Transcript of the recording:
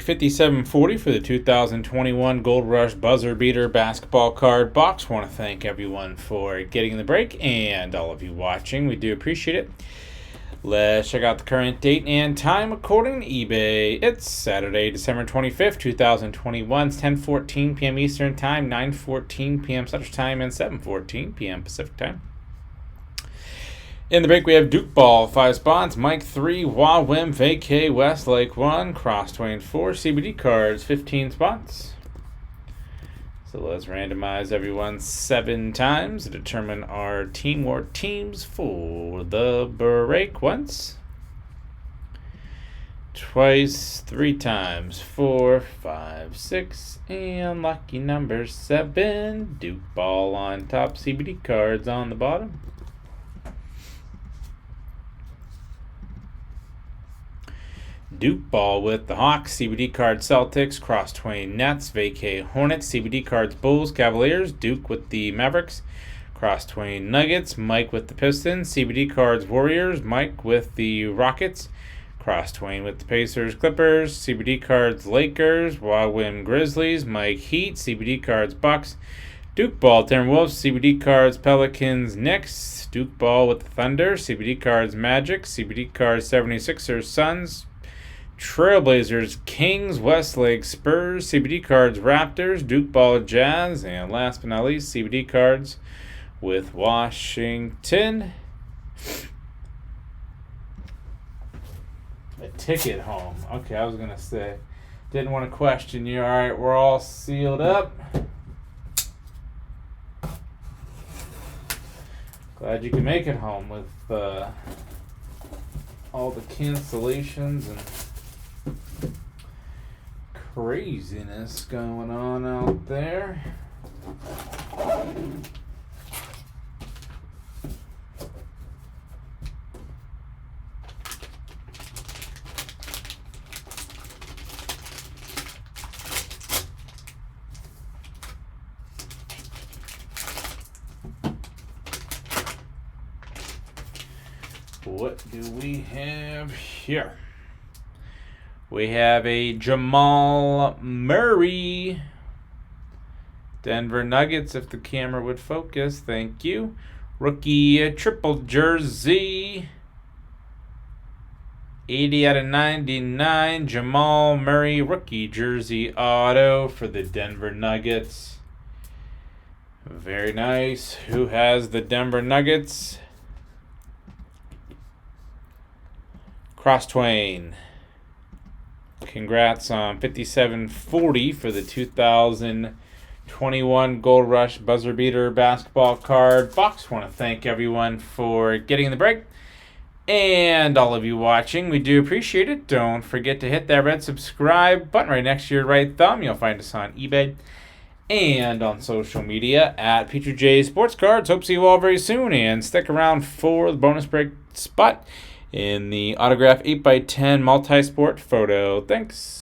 5740 for the 2021 Gold Rush Buzzer Beater Basketball Card Box. Want to thank everyone for getting in the break and all of you watching. We do appreciate it. Let's check out the current date and time according to eBay. It's Saturday, December 25th, 2021. It's 10:14 p.m. Eastern Time, 9:14 p.m. Central Time, and 7:14 p.m. Pacific Time. In the break, we have Duke Ball, 5 spots, Mike 3, Wawim, Vacay, Westlake 1, Cross Twain 4, CBD cards, 15 spots. So let's randomize everyone 7 times to determine our team or teams for the break. Once, twice, 3 times, 4, 5, 6, and lucky number 7. Duke Ball on top, CBD cards on the bottom. Duke Ball with the Hawks, CBD cards Celtics, Cross Twain Nets, Vacay Hornets, CBD cards Bulls, Cavaliers, Duke with the Mavericks, Cross Twain Nuggets, Mike with the Pistons, CBD cards Warriors, Mike with the Rockets, Cross Twain with the Pacers, Clippers, CBD cards Lakers, Wawim Grizzlies, Mike Heat, CBD cards Bucks, Duke Ball Timberwolves, CBD cards Pelicans Knicks, Duke Ball with the Thunder, CBD cards Magic, CBD cards 76ers Suns, Trailblazers, Kings, Westlake, Spurs, CBD cards, Raptors, Duke Ball, Jazz, and last but not least, CBD cards with Washington. A ticket home. Okay, I was going to say, didn't want to question you. All right, we're all sealed up. Glad you can make it home with all the cancellations and craziness going on out there. What do we have here? We have a Jamal Murray. Denver Nuggets, if the camera would focus. Thank you. Rookie triple jersey. 80 out of 99. Jamal Murray rookie jersey auto for the Denver Nuggets. Very nice. Who has the Denver Nuggets? Cross Twain. Congrats on 5740 for the 2021 Gold Rush Buzzer Beater Basketball Card Box. Want to thank everyone for getting in the break and all of you watching. We do appreciate it. Don't forget to hit that red subscribe button right next to your right thumb. You'll find us on eBay and on social media at P2J Sports Cards. Hope to see you all very soon, and stick around for the bonus break spot in the autograph 8x10 multi-sport photo. Thanks.